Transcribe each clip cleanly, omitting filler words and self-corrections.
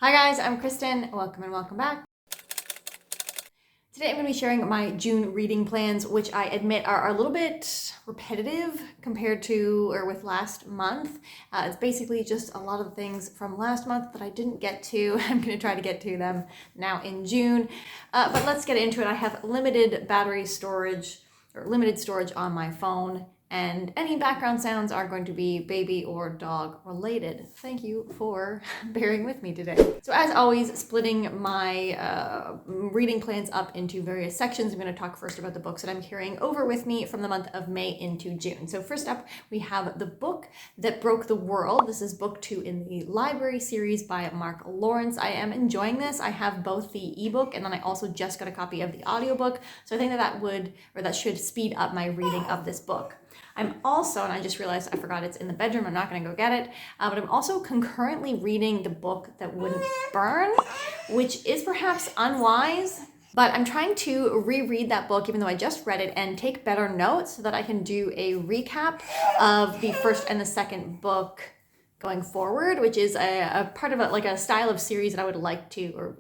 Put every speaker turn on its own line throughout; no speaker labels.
Hi guys, I'm Kristen. Welcome and welcome back. Today I'm going to be sharing my June reading plans, which I admit are a little bit repetitive compared to or with last month. It's basically just a lot of the things from last month that I didn't get to. I'm going to try to get to them now in June. But let's get into it. I have limited battery storage or limited storage on my phone, and any background sounds are going to be baby or dog related. Thank you for bearing with me today. So as always, splitting my reading plans up into various sections. I'm going to talk first about the books that I'm carrying over with me from the month of May into June. So first up, we have The Book That Broke the World. This is book 2 in the library series by Mark Lawrence. I am enjoying this. I have both the ebook and then I also just got a copy of the audiobook. So I think that should speed up my reading of this book. I'm also, and I just realized I forgot it's in the bedroom, I'm not going to go get it, but I'm also concurrently reading The Book That Wouldn't Burn, which is perhaps unwise, but I'm trying to reread that book even though I just read it and take better notes so that I can do a recap of the first and the second book going forward, which is a part of a style of series that I would like to,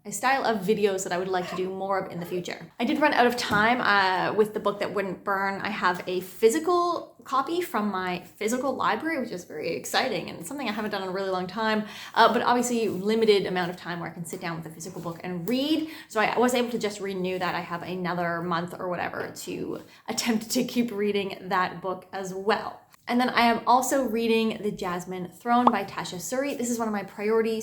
a style of videos that I would like to do more of in the future. I did run out of time with The Book That Wouldn't Burn. I have a physical copy from my physical library, which is very exciting and something I haven't done in a really long time, but obviously limited amount of time where I can sit down with a physical book and read. So I was able to just renew that. I have another month or whatever to attempt to keep reading that book as well. And then I am also reading The Jasmine Throne by Tasha Suri. This is one of my priority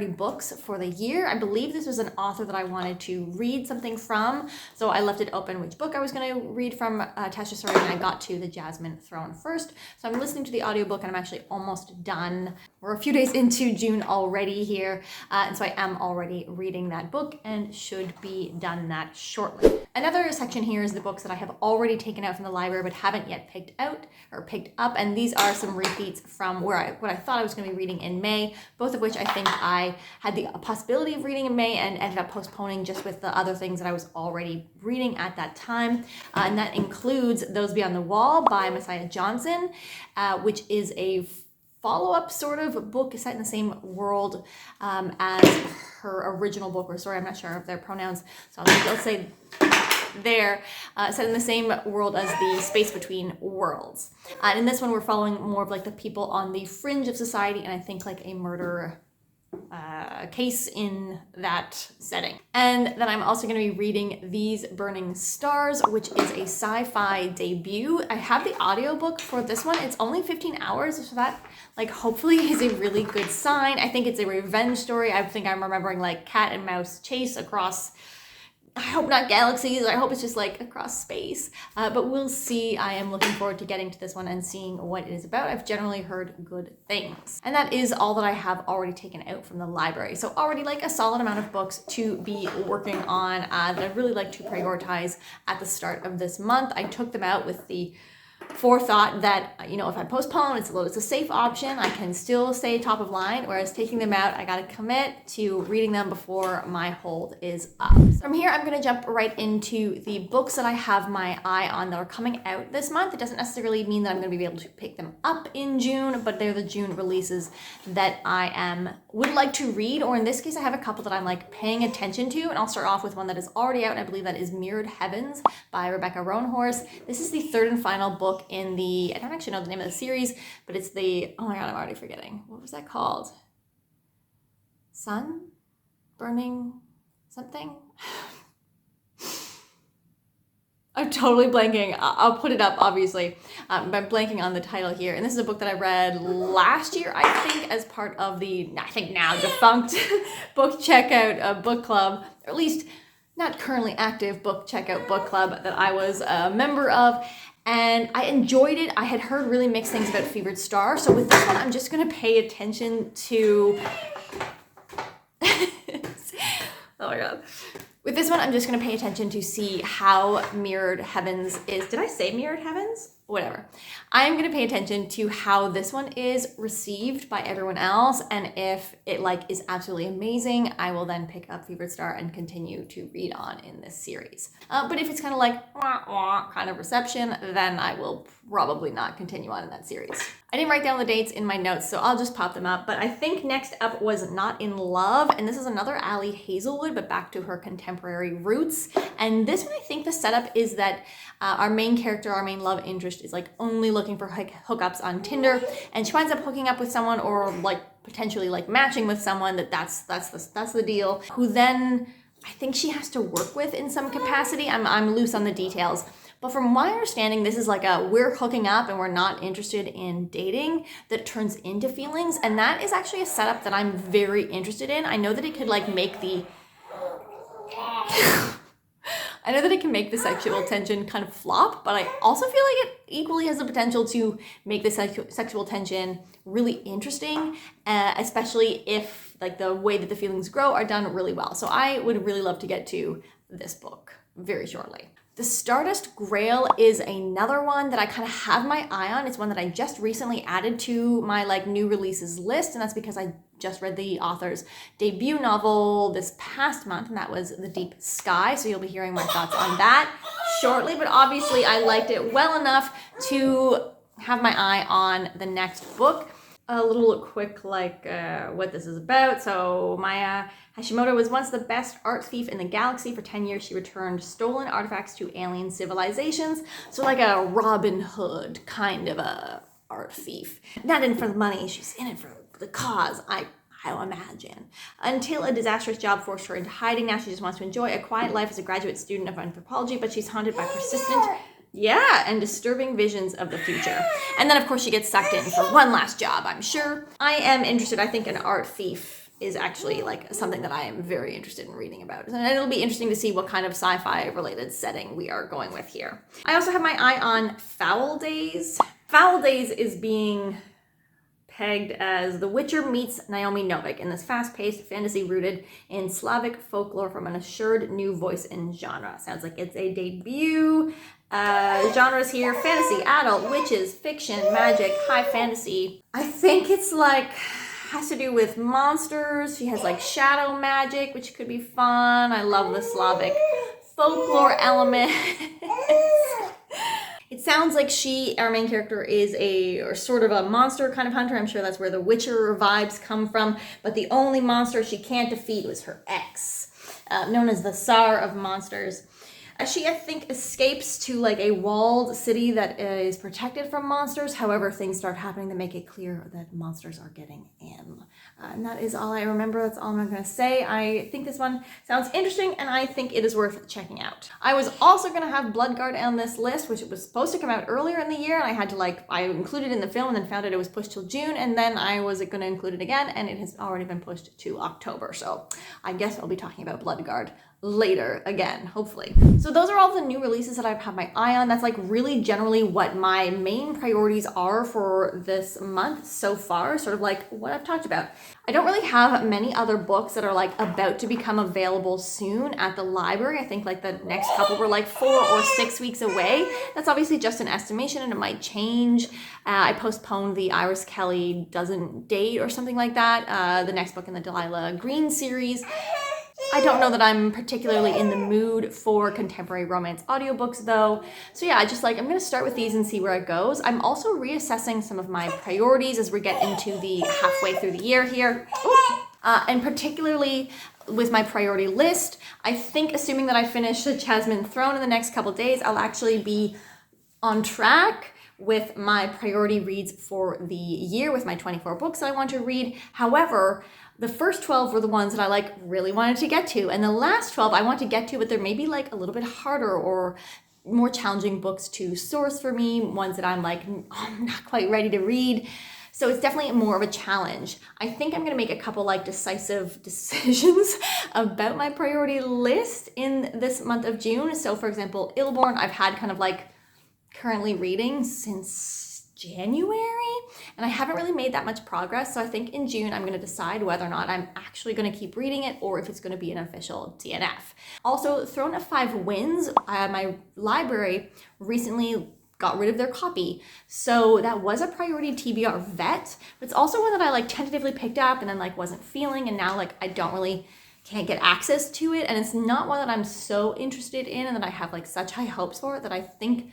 books for the year. I believe this was an author that I wanted to read something from, so I left it open which book I was going to read from Tasha Suri, and I got to The Jasmine Throne first. So I'm listening to the audiobook and I'm actually almost done. We're a few days into June already here, and so I am already reading that book and should be done that shortly. Another section here is the books that I have already taken out from the library but haven't yet picked up, and these are some repeats from what I thought I was going to be reading in May, both of which I think I had the possibility of reading in May and ended up postponing just with the other things that I was already reading at that time, and that includes Those Beyond the Wall by Messiah Johnson, which is a follow-up sort of book set in the same world as her original book or story. I'm not sure of their pronouns, so I'll say there, set in the same world as The Space Between Worlds. And in this one, we're following more of like the people on the fringe of society, and I think like a murder case in that setting. And then I'm also going to be reading These Burning Stars, which is a sci-fi debut. I have the audiobook for this one. It's only 15 hours, so that hopefully is a really good sign. I think it's a revenge story. I think I'm remembering like cat and mouse chase across, I hope not galaxies, I hope it's just like across space, but we'll see. I am looking forward to getting to this one and seeing what it is about. I've generally heard good things. And that is all that I have already taken out from the library. So already like a solid amount of books to be working on that I'd really like to prioritize at the start of this month. I took them out with the forethought that, if I postpone, it's a safe option. I can still stay top of line, whereas taking them out, I gotta commit to reading them before my hold is up. From here, I'm gonna jump right into the books that I have my eye on that are coming out this month. It doesn't necessarily mean that I'm gonna be able to pick them up in June, but they're the June releases that I would like to read, or in this case, I have a couple that I'm like paying attention to, and I'll start off with one that is already out, and I believe that is Mirrored Heavens by Rebecca Roanhorse. This is the third and final book in the, I don't actually know the name of the series, but it's the, oh my god, I'm already forgetting. What was that called? Sun? Burning something? I'm totally blanking. I'll put it up, obviously. But I'm blanking on the title here. And this is a book that I read last year, I think, as part of the, I think now defunct book checkout book club, or at least not currently active book checkout book club that I was a member of. And I enjoyed it. I had heard really mixed things about Fevered Star. So with this one, I'm just going to pay attention to... Oh my god. With this one, I'm just going to pay attention to see how Mirrored Heavens is. Did I say Mirrored Heavens? whatever. I'm going to pay attention to how this one is received by everyone else, and if it like is absolutely amazing, I will then pick up Fevered Star and continue to read on in this series. But if it's kind of like wah, wah kind of reception, then I will probably not continue on in that series. I didn't write down the dates in my notes, so I'll just pop them up. But I think next up was Not in Love, and this is another Ali Hazelwood, but back to her contemporary roots. And this one, I think the setup is that our main character, our main love interest, is like only looking for hookups on Tinder, and she winds up hooking up with someone, or like potentially like matching with someone that's the deal, who then I think she has to work with in some capacity. I'm loose on the details. But from my understanding, this is like a we're hooking up and we're not interested in dating that turns into feelings. And that is actually a setup that I'm very interested in. I know that it could like make the I know that it can make the sexual tension kind of flop, but I also feel like it equally has the potential to make the sexual tension really interesting, especially if like the way that the feelings grow are done really well. So I would really love to get to this book very shortly. The Stardust Grail is another one that I kind of have my eye on. It's one that I just recently added to my like new releases list, and that's because I just read the author's debut novel this past month, and that was The Deep Sky. So you'll be hearing my thoughts on that shortly, but obviously I liked it well enough to have my eye on the next book. A little quick what this is about. So Maya Hashimoto was once the best art thief in the galaxy. For 10 years she returned stolen artifacts to alien civilizations. So like a Robin Hood kind of a art thief. Not in for the money, she's in it for the cause, I imagine. Until a disastrous job forced her into hiding. Now she just wants to enjoy a quiet life as a graduate student of anthropology, but she's haunted by persistent and disturbing visions of the future. And then of course she gets sucked in for one last job, I'm sure. I am interested. I think an art thief is actually like something that I am very interested in reading about. And it'll be interesting to see what kind of sci-fi related setting we are going with here. I also have my eye on Foul Days. Foul Days is being pegged as The Witcher meets Naomi Novik in this fast-paced fantasy rooted in Slavic folklore from an assured new voice in genre. Sounds like it's a debut. Genres here: fantasy, adult, witches, fiction, magic, high fantasy. I think it's like has to do with monsters. She has like shadow magic, which could be fun. I love the Slavic folklore element. It sounds like our main character, is or sort of a monster kind of hunter. I'm sure that's where the Witcher vibes come from. But the only monster she can't defeat was her ex, known as the Tsar of Monsters. She, I think, escapes to like a walled city that is protected from monsters. However, things start happening that make it clear that monsters are getting in. And that is all I remember. That's all I'm going to say. I think this one sounds interesting, and I think it is worth checking out. I was also going to have Bloodguard on this list, which was supposed to come out earlier in the year, and I had to I included it in the film and then found out it was pushed till June, and then I was going to include it again, and it has already been pushed to October. So I guess I'll be talking about Bloodguard later again, hopefully. So those are all the new releases that I've had my eye on. That's like really generally what my main priorities are for this month so far, sort of like what I've talked about. I don't really have many other books that are like about to become available soon at the library. I think like the next couple were like 4 or 6 weeks away. That's obviously just an estimation and it might change. I postponed the Iris Kelly Doesn't Date or something like that, the next book in the Delilah Green series. I don't know that I'm particularly in the mood for contemporary romance audiobooks though. So yeah, I'm going to start with these and see where it goes. I'm also reassessing some of my priorities as we get into the halfway through the year here. And particularly with my priority list, I think assuming that I finish the Jasmine Throne in the next couple days, I'll actually be on track with my priority reads for the year with my 24 books that I want to read. However, the first 12 were the ones that I really wanted to get to. And the last 12 I want to get to, but they're maybe a little bit harder or more challenging books to source for me, ones that I'm I'm not quite ready to read. So it's definitely more of a challenge. I think I'm going to make a couple decisive decisions about my priority list in this month of June. So for example, Illborn, I've had currently reading since January, and I haven't really made that much progress. So I think in June, I'm going to decide whether or not I'm actually going to keep reading it or if it's going to be an official DNF. Also, Throne of Five Winds, my library recently got rid of their copy. So that was a priority TBR vet, but it's also one that I like tentatively picked up and then like wasn't feeling, and now like I can't get access to it, and it's not one that I'm so interested in and that I have like such high hopes for that I think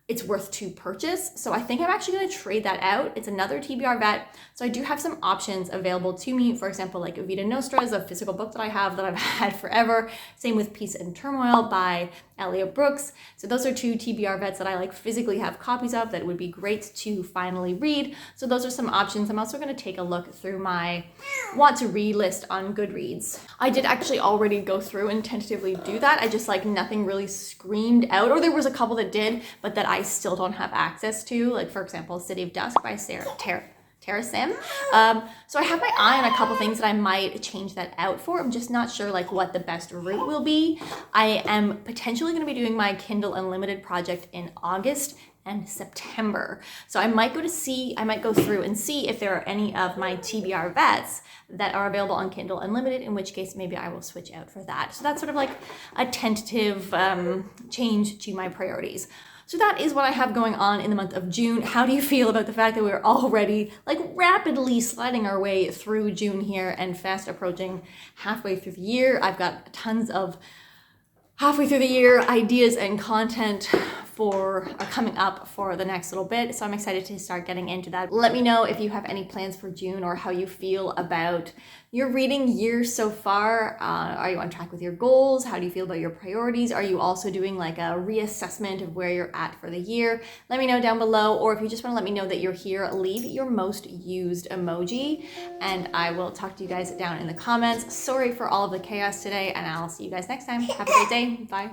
it's worth to purchase. So I think I'm actually going to trade that out. It's another TBR vet. So I do have some options available to me. For example, like Vita Nostra is a physical book that I have that I've had forever. Same with Peace and Turmoil by Elliot Brooks. So those are two TBR vets that I like physically have copies of that would be great to finally read. So those are some options. I'm also going to take a look through my want to read list on Goodreads. I did actually already go through and tentatively do that. I just like nothing really screamed out, or there was a couple that did, but that I still don't have access to, like for example, City of Dusk by Tara Sim. So I have my eye on a couple things that I might change that out for. I'm just not sure like what the best route will be. I am potentially going to be doing my Kindle Unlimited project in August and September. So I might go through and see if there are any of my TBR vets that are available on Kindle Unlimited, in which case maybe I will switch out for that. So that's sort of like a tentative change to my priorities. So that is what I have going on in the month of June. How do you feel about the fact that we're already like rapidly sliding our way through June here and fast approaching halfway through the year? I've got tons of halfway through the year ideas and content are coming up for the next little bit. So I'm excited to start getting into that. Let me know if you have any plans for June or how you feel about your reading year so far. Are you on track with your goals? How do you feel about your priorities? Are you also doing like a reassessment of where you're at for the year? Let me know down below, or if you just want to let me know that you're here, leave your most used emoji and I will talk to you guys down in the comments. Sorry for all of the chaos today, and I'll see you guys next time. Have a great day. Bye.